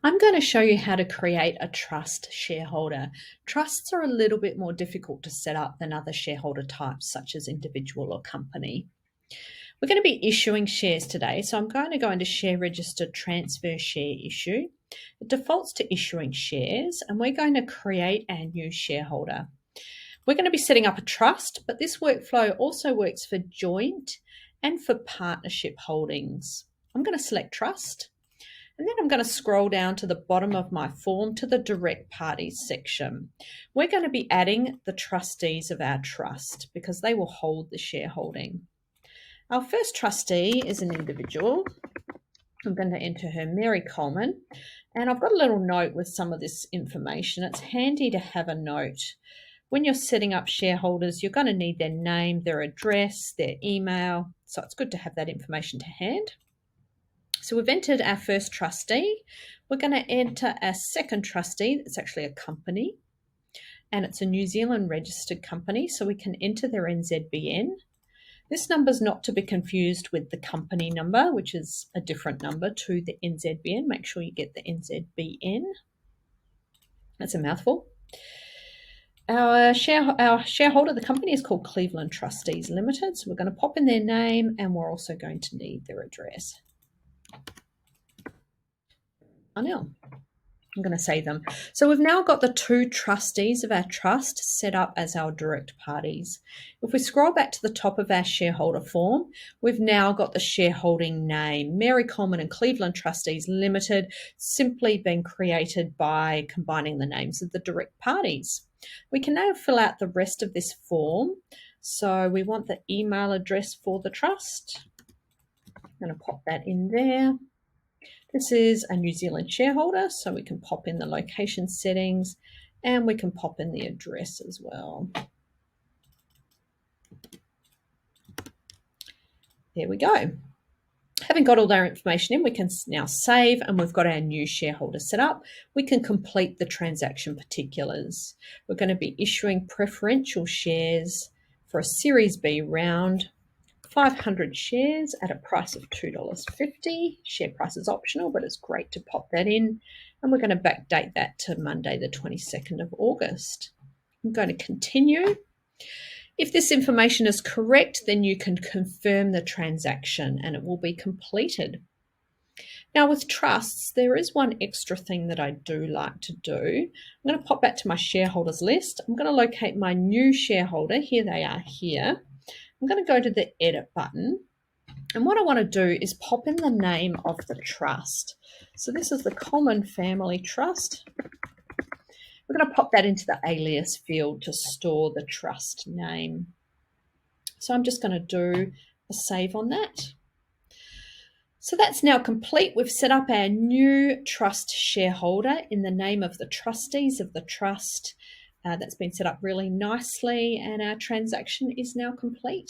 I'm going to show you how to create a trust shareholder. Trusts are a little bit more difficult to set up than other shareholder types, such as individual or company. We're going to be issuing shares today, so I'm going to go into share registered transfer share issue. It defaults to issuing shares, and we're going to create our new shareholder. We're going to be setting up a trust, but this workflow also works for joint and for partnership holdings. I'm going to select trust. And then I'm going to scroll down to the bottom of my form to the direct parties section. We're going to be adding the trustees of our trust because they will hold the shareholding. Our first trustee is an individual. I'm going to enter her, Mary Coleman, and I've got a little note with some of this information. It's handy to have a note. When you're setting up shareholders, you're going to need their name, their address, their email, so it's good to have that information to hand. So we've entered our first trustee. We're going to enter our second trustee. It's actually a company, and it's a New Zealand registered company, so we can enter their NZBN. This number is not to be confused with the company number, which is a different number to the NZBN. Make sure you get the NZBN. That's a mouthful. Our shareholder, the company, is called Cleveland Trustees Limited, so we're going to pop in their name, and we're also going to need their address. Anil. I'm going to save them. So we've now got the two trustees of our trust set up as our direct parties. If we scroll back to the top of our shareholder form, we've now got the shareholding name, Mary Coleman and Cleveland Trustees Limited, simply been created by combining the names of the direct parties. We can now fill out the rest of this form. So we want the email address for the trust. I'm going to pop that in there. This is a New Zealand shareholder, so we can pop in the location settings and we can pop in the address as well. There we go. Having got all our information in, we can now save, and we've got our new shareholder set up. We can complete the transaction particulars. We're going to be issuing preferential shares for a Series B round. 500 shares at a price of $2.50. Share price is optional, but it's great to pop that in. And we're going to backdate that to Monday, the 22nd of August. I'm going to continue. If this information is correct, then you can confirm the transaction and it will be completed. Now with trusts, there is one extra thing that I do like to do. I'm going to pop back to my shareholders list. I'm going to locate my new shareholder. Here they are here. I'm going to go to the edit button, and what I want to do is pop in the name of the trust. So this is the Coleman Family Trust. We're going to pop that into the alias field to store the trust name. So I'm just going to do a save on that. So that's now complete. We've set up our new trust shareholder in the name of the trustees of the trust. That's been set up really nicely, and our transaction is now complete.